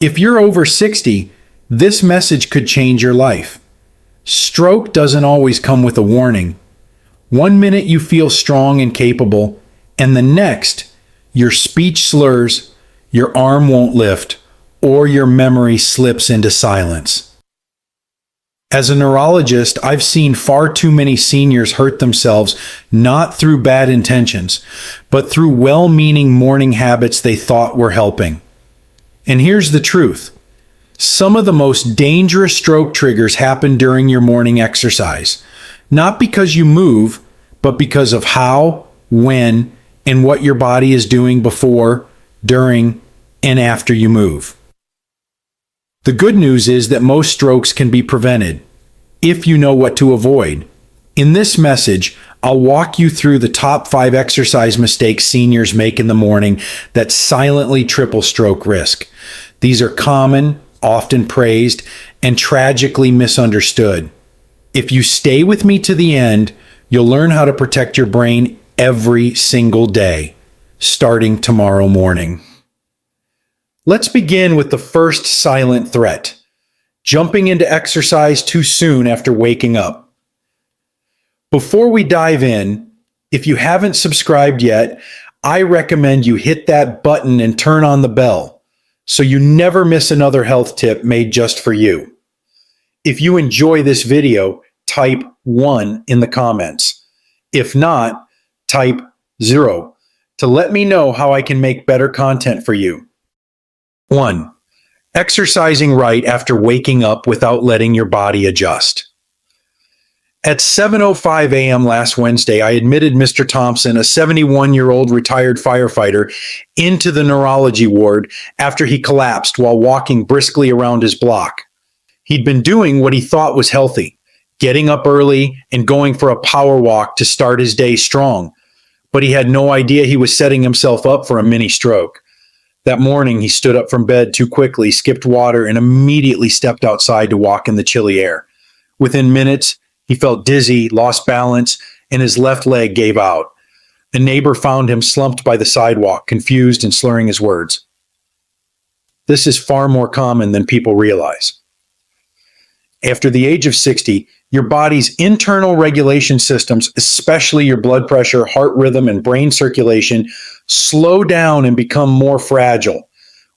If you're over 60, this message could change your life. Stroke doesn't always come with a warning. One minute you feel strong and capable, and the next, your speech slurs, your arm won't lift, or your memory slips into silence. As a neurologist, I've seen far too many seniors hurt themselves not through bad intentions, but through well-meaning morning habits they thought were helping. And here's the truth. Some of the most dangerous stroke triggers happen during your morning exercise, not because you move, but because of how, when, and what your body is doing before, during, and after you move. The good news is that most strokes can be prevented if you know what to avoid. In this message, I'll walk you through the top 5 exercise mistakes seniors make in the morning that silently triple stroke risk. These are common, often praised, and tragically misunderstood. If you stay with me to the end, you'll learn how to protect your brain every single day, starting tomorrow morning. Let's begin with the first silent threat: jumping into exercise too soon after waking up. Before we dive in, if you haven't subscribed yet, I recommend you hit that button and turn on the bell so you never miss another health tip made just for you. If you enjoy this video, type 1 in the comments. If not, type 0 to let me know how I can make better content for you. 1. Exercising right after waking up without letting your body adjust. At 7:05 a.m. last Wednesday, I admitted Mr. Thompson, a 71-year-old retired firefighter, into the neurology ward after he collapsed while walking briskly around his block. He'd been doing what he thought was healthy, getting up early and going for a power walk to start his day strong, but he had no idea he was setting himself up for a mini stroke. That morning, he stood up from bed too quickly, skipped water, and immediately stepped outside to walk in the chilly air. Within minutes, he felt dizzy, lost balance, and his left leg gave out. A neighbor found him slumped by the sidewalk, confused and slurring his words. This is far more common than people realize. After the age of 60, your body's internal regulation systems, especially your blood pressure, heart rhythm, and brain circulation, slow down and become more fragile.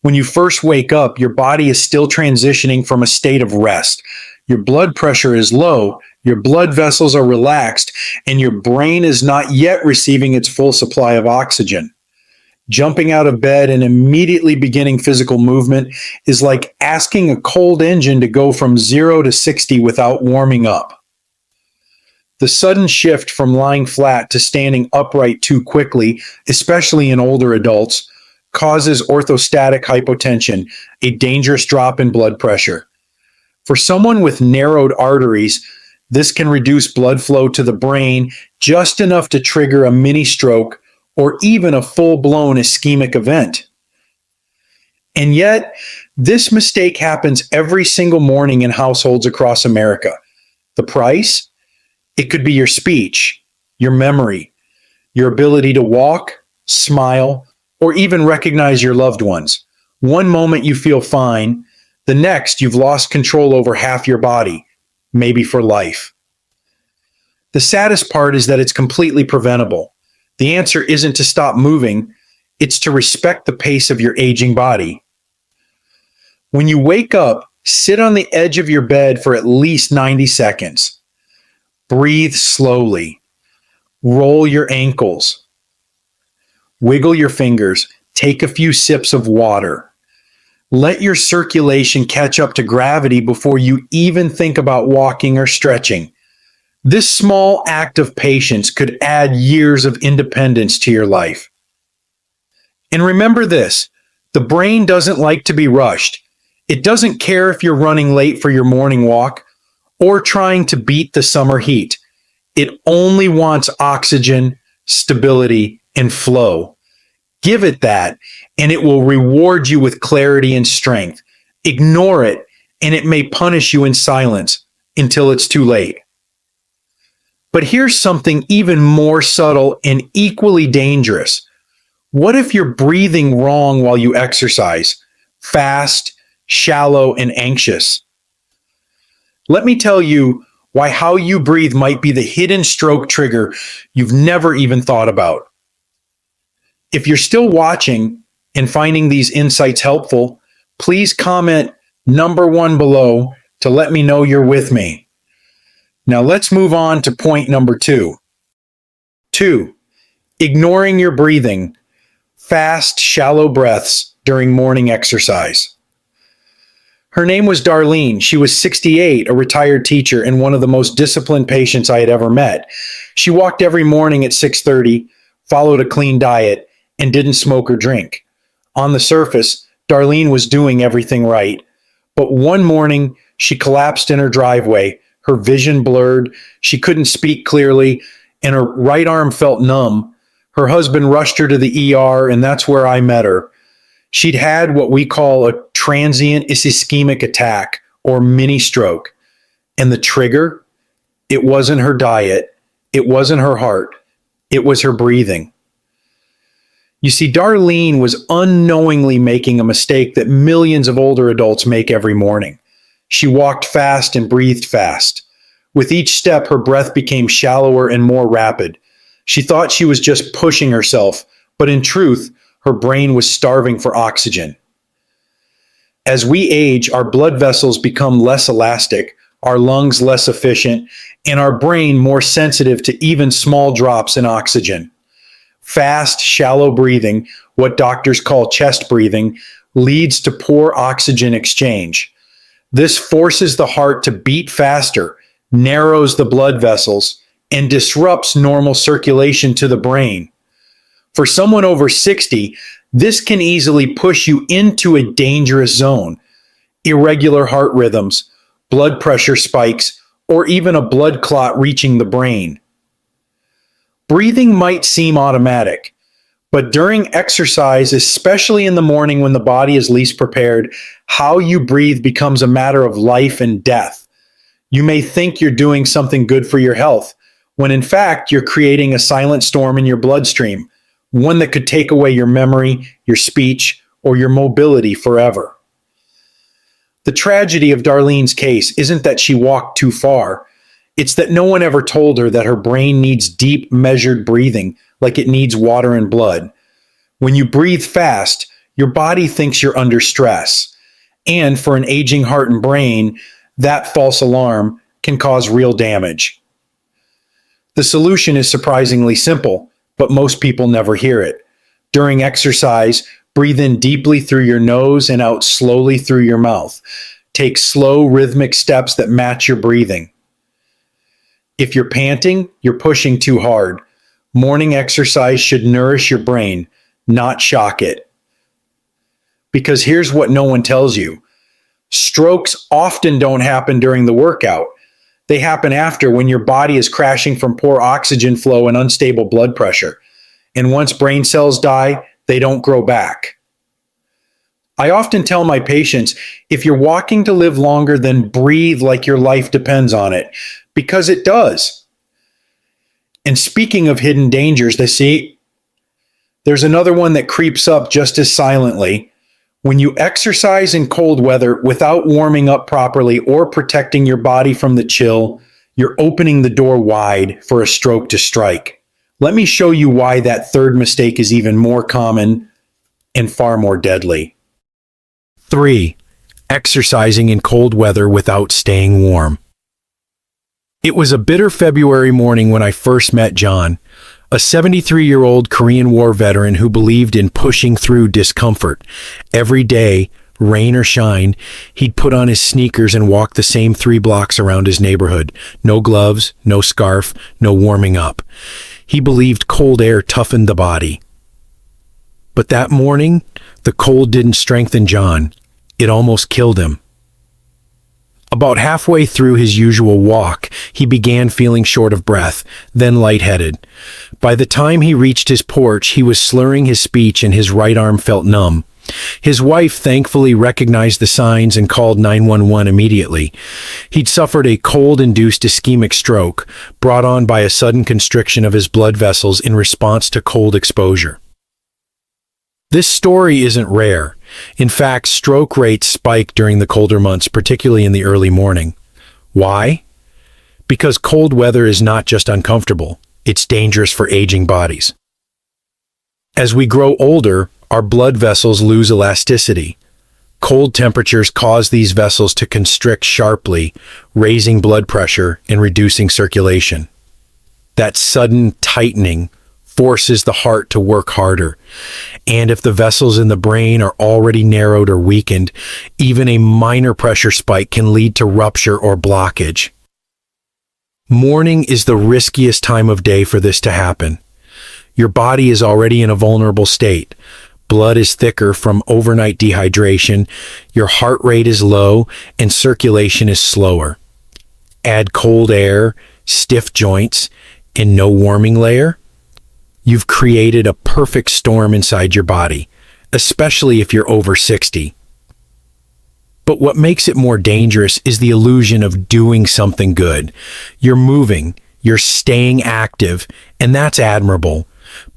When you first wake up, your body is still transitioning from a state of rest. Your blood pressure is low, your blood vessels are relaxed, and your brain is not yet receiving its full supply of oxygen. Jumping out of bed and immediately beginning physical movement is like asking a cold engine to go from 0 to 60 without warming up. The sudden shift from lying flat to standing upright too quickly, especially in older adults, causes orthostatic hypotension, a dangerous drop in blood pressure. For someone with narrowed arteries, this can reduce blood flow to the brain just enough to trigger a mini stroke or even a full-blown ischemic event. And yet, this mistake happens every single morning in households across America. The price? It could be your speech, your memory, your ability to walk, smile, or even recognize your loved ones. One moment you feel fine, the next you've lost control over half your body, maybe for life. The saddest part is that it's completely preventable. The answer isn't to stop moving, it's to respect the pace of your aging body. When you wake up, sit on the edge of your bed for at least 90 seconds. Breathe slowly. Roll your ankles. Wiggle your fingers. Take a few sips of water. Let your circulation catch up to gravity before you even think about walking or stretching. This small act of patience could add years of independence to your life. And remember this, the brain doesn't like to be rushed. It doesn't care if you're running late for your morning walk or trying to beat the summer heat. It only wants oxygen, stability, and flow. Give it that, and it will reward you with clarity and strength. Ignore it, and it may punish you in silence until it's too late. But here's something even more subtle and equally dangerous. What if you're breathing wrong while you exercise? Fast, shallow, and anxious. Let me tell you why how you breathe might be the hidden stroke trigger you've never even thought about. If you're still watching and finding these insights helpful, please comment number one below to let me know you're with me. Now let's move on to point number two. Two, ignoring your breathing, fast, shallow breaths during morning exercise. Her name was Darlene. She was 68, a retired teacher, and one of the most disciplined patients I had ever met. She walked every morning at 6:30, followed a clean diet, and didn't smoke or drink. On the surface, Darlene was doing everything right. But one morning, she collapsed in her driveway. Her vision blurred, she couldn't speak clearly, and her right arm felt numb. Her husband rushed her to the ER, and that's where I met her. She'd had what we call a transient ischemic attack or mini stroke. And the trigger? It wasn't her diet. It wasn't her heart. It was her breathing. You see, Darlene was unknowingly making a mistake that millions of older adults make every morning. She walked fast and breathed fast. With each step, her breath became shallower and more rapid. She thought she was just pushing herself, but in truth, her brain was starving for oxygen. As we age, our blood vessels become less elastic, our lungs less efficient, and our brain more sensitive to even small drops in oxygen. Fast, shallow breathing, what doctors call chest breathing, leads to poor oxygen exchange. This forces the heart to beat faster, narrows the blood vessels, and disrupts normal circulation to the brain. For someone over 60, this can easily push you into a dangerous zone. Irregular heart rhythms, blood pressure spikes, or even a blood clot reaching the brain. Breathing might seem automatic, but during exercise, especially in the morning when the body is least prepared, how you breathe becomes a matter of life and death. You may think you're doing something good for your health, when in fact you're creating a silent storm in your bloodstream, one that could take away your memory, your speech, or your mobility forever. The tragedy of Darlene's case isn't that she walked too far. It's that no one ever told her that her brain needs deep, measured breathing like it needs water and blood. When you breathe fast, your body thinks you're under stress. And for an aging heart and brain, that false alarm can cause real damage. The solution is surprisingly simple, but most people never hear it. During exercise, breathe in deeply through your nose and out slowly through your mouth. Take slow, rhythmic steps that match your breathing. If you're panting, you're pushing too hard. Morning exercise should nourish your brain, not shock it. Because here's what no one tells you. Strokes often don't happen during the workout. They happen after, when your body is crashing from poor oxygen flow and unstable blood pressure. And once brain cells die, they don't grow back. I often tell my patients, if you're walking to live longer, then breathe like your life depends on it, because it does. And speaking of hidden dangers, there's another one that creeps up just as silently. When you exercise in cold weather without warming up properly or protecting your body from the chill, you're opening the door wide for a stroke to strike. Let me show you why that third mistake is even more common and far more deadly. 3. Exercising in cold weather without staying warm. It was a bitter February morning when I first met John, a 73-year-old Korean War veteran who believed in pushing through discomfort. Every day, rain or shine, he'd put on his sneakers and walk the same 3 blocks around his neighborhood. No gloves, no scarf, no warming up. He believed cold air toughened the body. But that morning, the cold didn't strengthen John. It almost killed him. About halfway through his usual walk, he began feeling short of breath, then lightheaded. By the time he reached his porch, he was slurring his speech and his right arm felt numb. His wife thankfully recognized the signs and called 911 immediately. He'd suffered a cold-induced ischemic stroke, brought on by a sudden constriction of his blood vessels in response to cold exposure. This story isn't rare. In fact, stroke rates spike during the colder months, particularly in the early morning. Why? Because cold weather is not just uncomfortable, it's dangerous for aging bodies. As we grow older, our blood vessels lose elasticity. Cold temperatures cause these vessels to constrict sharply, raising blood pressure and reducing circulation. That sudden tightening forces the heart to work harder. And if the vessels in the brain are already narrowed or weakened, even a minor pressure spike can lead to rupture or blockage. Morning is the riskiest time of day for this to happen. Your body is already in a vulnerable state. Blood is thicker from overnight dehydration, your heart rate is low, and circulation is slower. Add cold air, stiff joints, and no warming layer. You've created a perfect storm inside your body, especially if you're over 60. But what makes it more dangerous is the illusion of doing something good. You're moving, you're staying active, and that's admirable.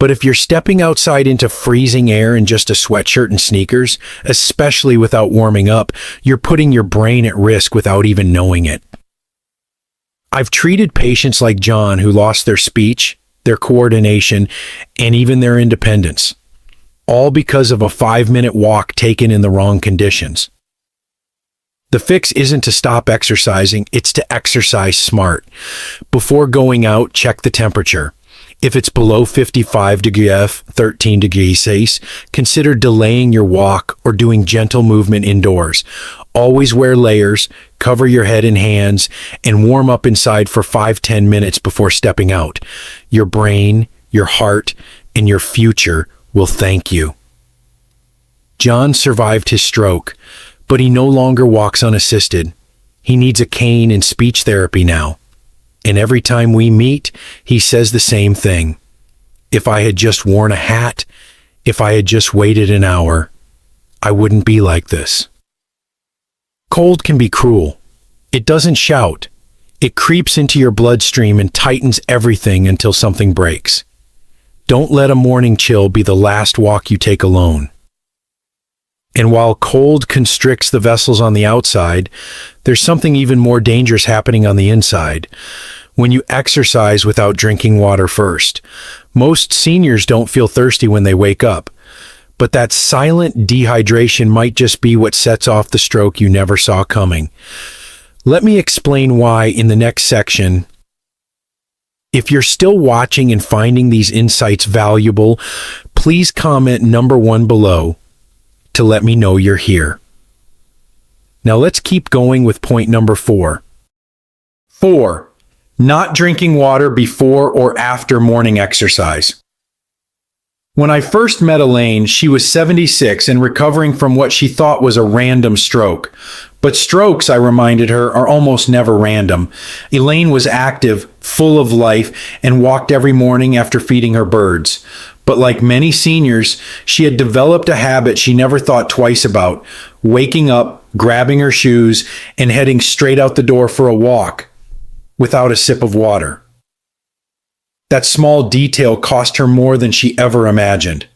But if you're stepping outside into freezing air in just a sweatshirt and sneakers, especially without warming up, you're putting your brain at risk without even knowing it. I've treated patients like John who lost their speech, their coordination, and even their independence, all because of a 5-minute walk taken in the wrong conditions. The fix isn't to stop exercising, it's to exercise smart. Before going out, check the temperature. If it's below 55 degrees F, 13 degrees Celsius, consider delaying your walk or doing gentle movement indoors. Always wear layers, cover your head and hands, and warm up inside for 5-10 minutes before stepping out. Your brain, your heart, and your future will thank you. John survived his stroke, but he no longer walks unassisted. He needs a cane and speech therapy now. And every time we meet, he says the same thing. If I had just worn a hat, if I had just waited an hour, I wouldn't be like this. Cold can be cruel. It doesn't shout. It creeps into your bloodstream and tightens everything until something breaks. Don't let a morning chill be the last walk you take alone. And while cold constricts the vessels on the outside, there's something even more dangerous happening on the inside. When you exercise without drinking water first, most seniors don't feel thirsty when they wake up. But that silent dehydration might just be what sets off the stroke you never saw coming. Let me explain why in the next section. If you're still watching and finding these insights valuable, please comment number 1 below to let me know you're here. Now let's keep going with point number 4. 4. Not drinking water before or after morning exercise. When I first met Elaine, she was 76 and recovering from what she thought was a random stroke. But strokes, I reminded her, are almost never random. Elaine was active, full of life, and walked every morning after feeding her birds. But like many seniors, she had developed a habit she never thought twice about, waking up, grabbing her shoes, and heading straight out the door for a walk, without a sip of water. That small detail cost her more than she ever imagined.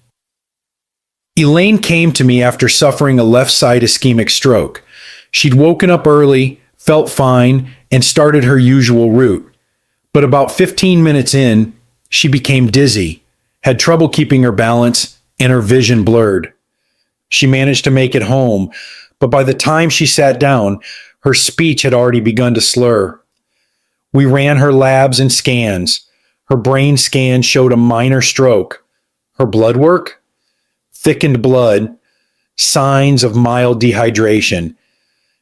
Elaine came to me after suffering a left side ischemic stroke. She'd woken up early, felt fine, and started her usual route. But about 15 minutes in, she became dizzy, had trouble keeping her balance, and her vision blurred. She managed to make it home, but by the time she sat down, her speech had already begun to slur. We ran her labs and scans. Her brain scan showed a minor stroke. Her blood work? Thickened blood, signs of mild dehydration.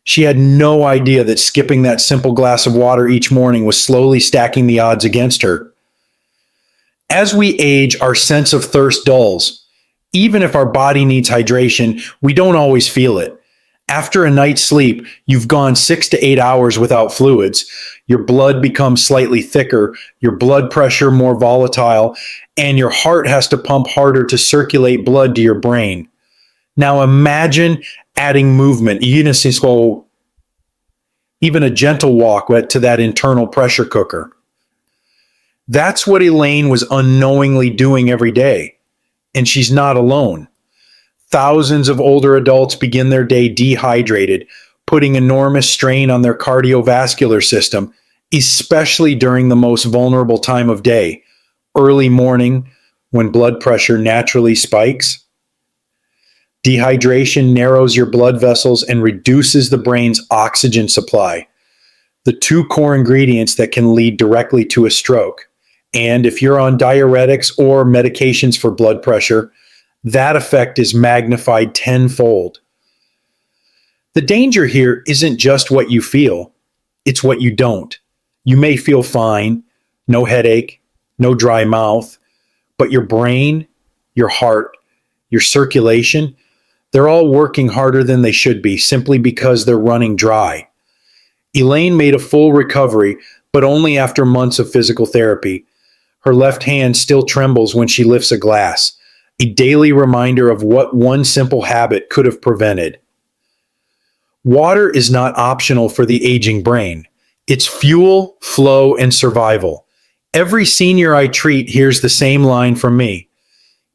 She had no idea that skipping that simple glass of water each morning was slowly stacking the odds against her. As we age, our sense of thirst dulls. Even if our body needs hydration, we don't always feel it. After a night's sleep, you've gone 6 to 8 hours without fluids. Your blood becomes slightly thicker, your blood pressure more volatile, and your heart has to pump harder to circulate blood to your brain. Now imagine adding movement, even a gentle walk to that internal pressure cooker. That's what Elaine was unknowingly doing every day. And she's not alone. Thousands of older adults begin their day dehydrated, putting enormous strain on their cardiovascular system, especially during the most vulnerable time of day, early morning, when blood pressure naturally spikes. Dehydration narrows your blood vessels and reduces the brain's oxygen supply, the two core ingredients that can lead directly to a stroke. And if you're on diuretics or medications for blood pressure, that effect is magnified tenfold. The danger here isn't just what you feel, it's what you don't. You may feel fine, no headache, no dry mouth, but your brain, your heart, your circulation, they're all working harder than they should be simply because they're running dry. Elaine made a full recovery, but only after months of physical therapy. Her left hand still trembles when she lifts a glass, a daily reminder of what one simple habit could have prevented. Water is not optional for the aging brain. It's fuel, flow, and survival. Every senior I treat hears the same line from me.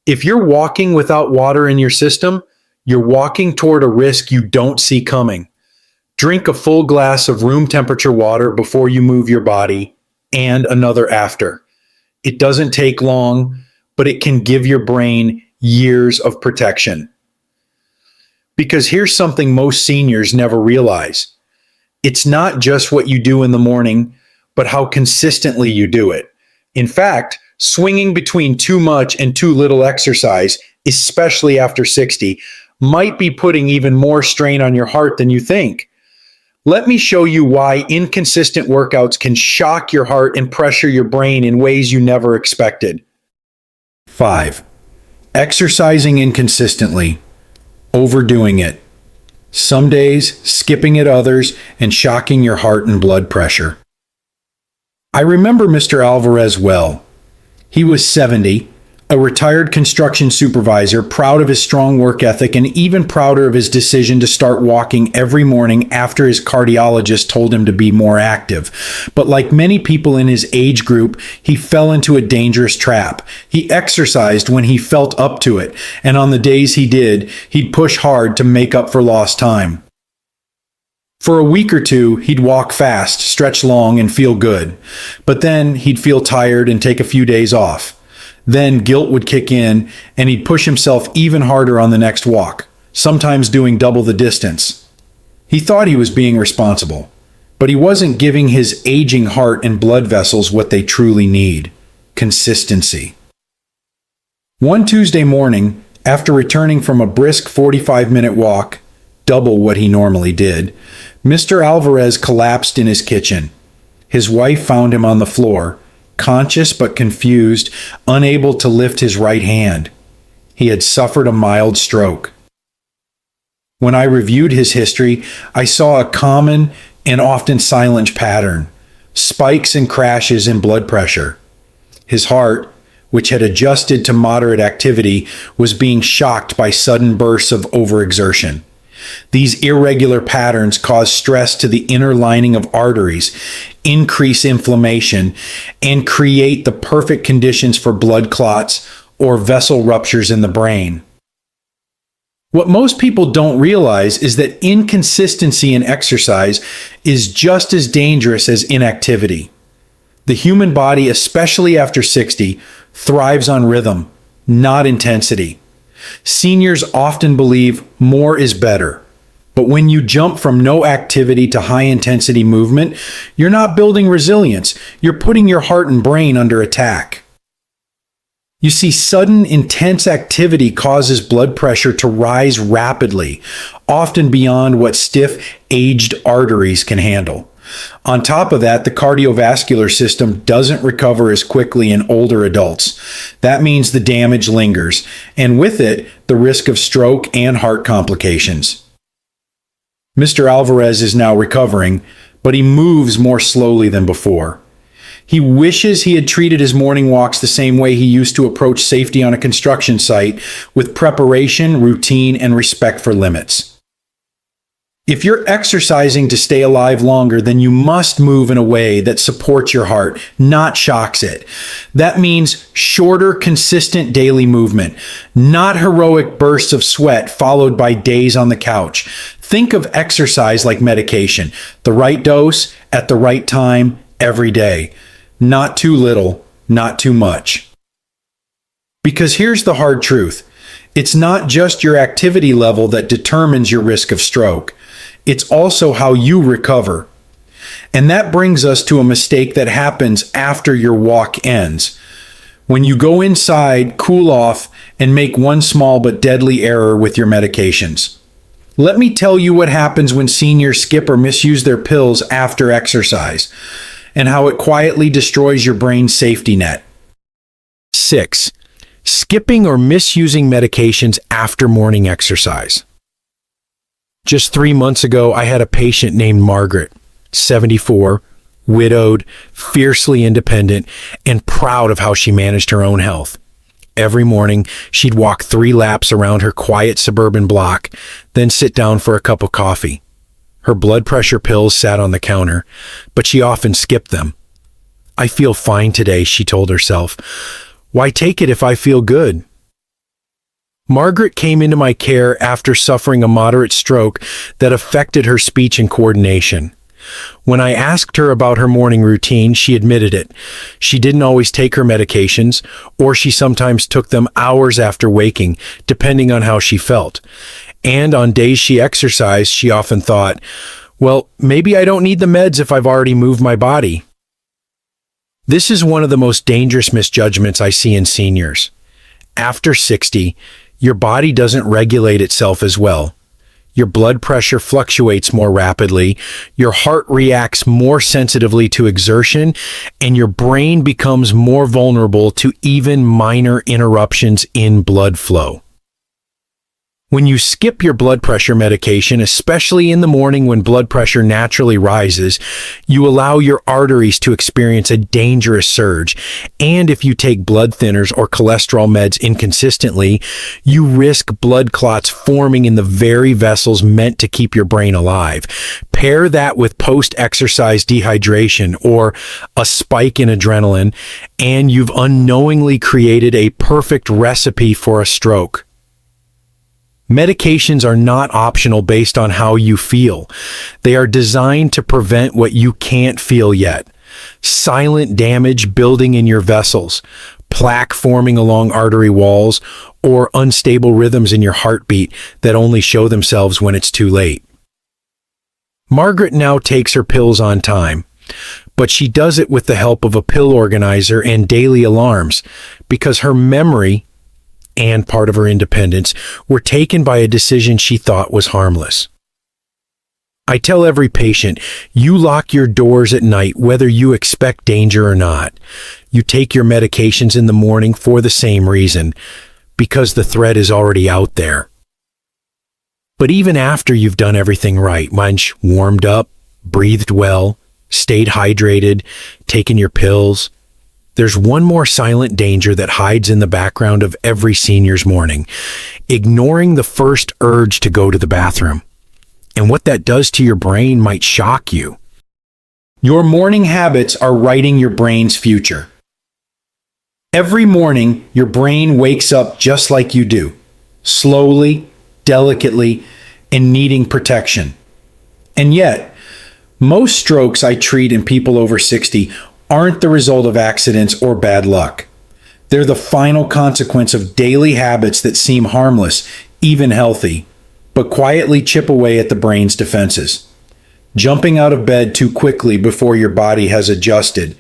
If you're walking without water in your system, you're walking toward a risk you don't see coming. Drink a full glass of room temperature water before you move your body, and another after. It doesn't take long, but it can give your brain years of protection. Because here's something most seniors never realize. It's not just what you do in the morning, but how consistently you do it. In fact, swinging between too much and too little exercise, especially after 60, might be putting even more strain on your heart than you think. Let me show you why inconsistent workouts can shock your heart and pressure your brain in ways you never expected. 5. Exercising inconsistently. Overdoing it. Some days, skipping at others, and shocking your heart and blood pressure. I remember Mr. Alvarez well. He was 70, a retired construction supervisor, proud of his strong work ethic and even prouder of his decision to start walking every morning after his cardiologist told him to be more active. But like many people in his age group, he fell into a dangerous trap. He exercised when he felt up to it, and on the days he did, he'd push hard to make up for lost time. For a week or two, he'd walk fast, stretch long, and feel good. But then he'd feel tired and take a few days off. Then guilt would kick in, and he'd push himself even harder on the next walk, sometimes doing double the distance. He thought he was being responsible, but he wasn't giving his aging heart and blood vessels what they truly need: consistency. One Tuesday morning, after returning from a brisk 45-minute walk, double what he normally did, Mr. Alvarez collapsed in his kitchen. His wife found him on the floor, conscious but confused, unable to lift his right hand. He had suffered a mild stroke. When I reviewed his history, I saw a common and often silent pattern: spikes and crashes in blood pressure. His heart, which had adjusted to moderate activity, was being shocked by sudden bursts of overexertion. These irregular patterns cause stress to the inner lining of arteries, increase inflammation, and create the perfect conditions for blood clots or vessel ruptures in the brain. What most people don't realize is that inconsistency in exercise is just as dangerous as inactivity. The human body, especially after 60, thrives on rhythm, not intensity. Seniors often believe more is better. But when you jump from no activity to high-intensity movement, you're not building resilience. You're putting your heart and brain under attack. You see, sudden, intense activity causes blood pressure to rise rapidly, often beyond what stiff, aged arteries can handle. On top of that, the cardiovascular system doesn't recover as quickly in older adults. That means the damage lingers, and with it, the risk of stroke and heart complications. Mr. Alvarez is now recovering, but he moves more slowly than before. He wishes he had treated his morning walks the same way he used to approach safety on a construction site, with preparation, routine, and respect for limits. If you're exercising to stay alive longer, then you must move in a way that supports your heart, not shocks it. That means shorter, consistent daily movement, not heroic bursts of sweat followed by days on the couch. Think of exercise like medication, the right dose at the right time every day. Not too little, not too much. Because here's the hard truth. It's not just your activity level that determines your risk of stroke. It's also how you recover. And that brings us to a mistake that happens after your walk ends. When you go inside, cool off, and make one small but deadly error with your medications. Let me tell you what happens when seniors skip or misuse their pills after exercise, and how it quietly destroys your brain's safety net. 6. Skipping or misusing medications after morning exercise. Just 3 months ago, I had a patient named Margaret, 74, widowed, fiercely independent, and proud of how she managed her own health. Every morning, she'd walk 3 laps around her quiet suburban block, then sit down for a cup of coffee. Her blood pressure pills sat on the counter, but she often skipped them. "I feel fine today," she told herself. "Why take it if I feel good?" Margaret came into my care after suffering a moderate stroke that affected her speech and coordination. When I asked her about her morning routine, she admitted it. She didn't always take her medications, or she sometimes took them hours after waking, depending on how she felt. And on days she exercised, she often thought, "Well, maybe I don't need the meds if I've already moved my body." This is one of the most dangerous misjudgments I see in seniors. After 60, your body doesn't regulate itself as well. Your blood pressure fluctuates more rapidly, your heart reacts more sensitively to exertion, and your brain becomes more vulnerable to even minor interruptions in blood flow. When you skip your blood pressure medication, especially in the morning when blood pressure naturally rises, you allow your arteries to experience a dangerous surge. And if you take blood thinners or cholesterol meds inconsistently, you risk blood clots forming in the very vessels meant to keep your brain alive. Pair that with post-exercise dehydration or a spike in adrenaline, and you've unknowingly created a perfect recipe for a stroke. Medications are not optional based on how you feel. They are designed to prevent what you can't feel yet. Silent damage building in your vessels, plaque forming along artery walls, or unstable rhythms in your heartbeat that only show themselves when it's too late. Margaret now takes her pills on time, but she does it with the help of a pill organizer and daily alarms because her memory and part of her independence were taken by a decision she thought was harmless. I tell every patient, you lock your doors at night whether you expect danger or not. You take your medications in the morning for the same reason, because the threat is already out there. But even after you've done everything right, munch, warmed up, breathed well, stayed hydrated, taken your pills, there's one more silent danger that hides in the background of every senior's morning, ignoring the first urge to go to the bathroom. And what that does to your brain might shock you. Your morning habits are writing your brain's future. Every morning, your brain wakes up just like you do, slowly, delicately, and needing protection. And yet, most strokes I treat in people over 60 aren't the result of accidents or bad luck. They're the final consequence of daily habits that seem harmless, even healthy, but quietly chip away at the brain's defenses. Jumping out of bed too quickly before your body has adjusted,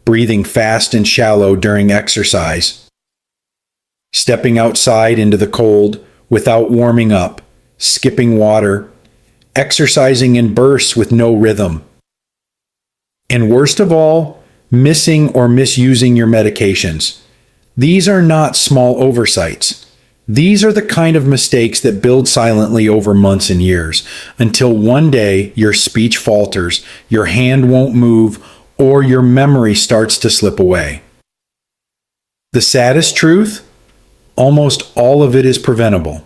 breathing fast and shallow during exercise, stepping outside into the cold without warming up, skipping water, exercising in bursts with no rhythm. And worst of all, missing or misusing your medications. These are not small oversights. These are the kind of mistakes that build silently over months and years, until one day your speech falters, your hand won't move, or your memory starts to slip away. The saddest truth? Almost all of it is preventable.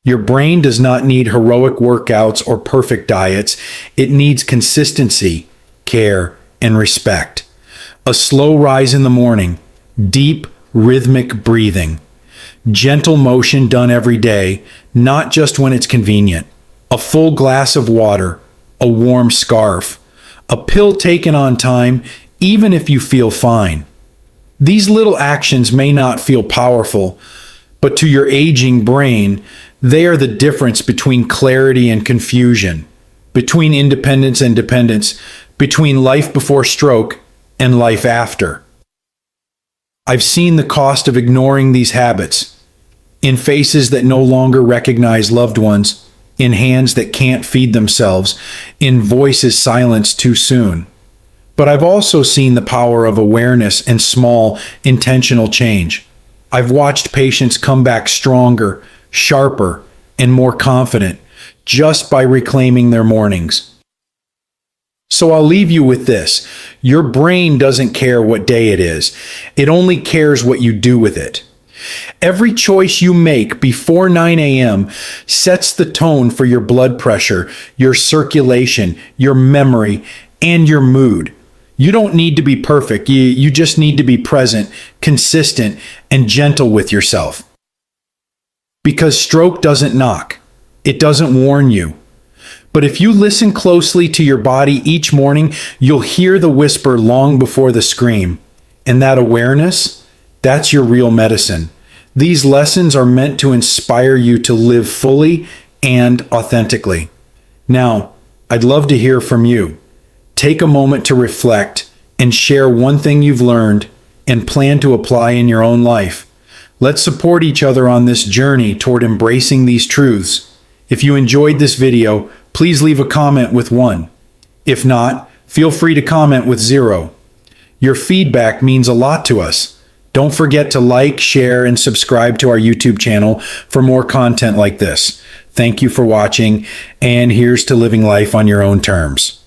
Your brain does not need heroic workouts or perfect diets. It needs consistency, care, and respect. A slow rise in the morning, deep, rhythmic breathing, gentle motion done every day, not just when it's convenient. A full glass of water, a warm scarf, a pill taken on time, even if you feel fine. These little actions may not feel powerful, but to your aging brain, they are the difference between clarity and confusion, between independence and dependence, between life before stroke and life after. I've seen the cost of ignoring these habits in faces that no longer recognize loved ones, in hands that can't feed themselves, in voices silenced too soon. But I've also seen the power of awareness and small, intentional change. I've watched patients come back stronger, sharper, and more confident just by reclaiming their mornings. So I'll leave you with this. Your brain doesn't care what day it is. It only cares what you do with it. Every choice you make before 9 a.m. sets the tone for your blood pressure, your circulation, your memory, and your mood. You don't need to be perfect. You just need to be present, consistent, and gentle with yourself. Because stroke doesn't knock. It doesn't warn you. But if you listen closely to your body each morning, you'll hear the whisper long before the scream. And that awareness, that's your real medicine. These lessons are meant to inspire you to live fully and authentically. Now, I'd love to hear from you. Take a moment to reflect and share one thing you've learned and plan to apply in your own life. Let's support each other on this journey toward embracing these truths. If you enjoyed this video, please leave a comment with 1. If not, feel free to comment with 0. Your feedback means a lot to us. Don't forget to like, share, and subscribe to our YouTube channel for more content like this. Thank you for watching, and here's to living life on your own terms.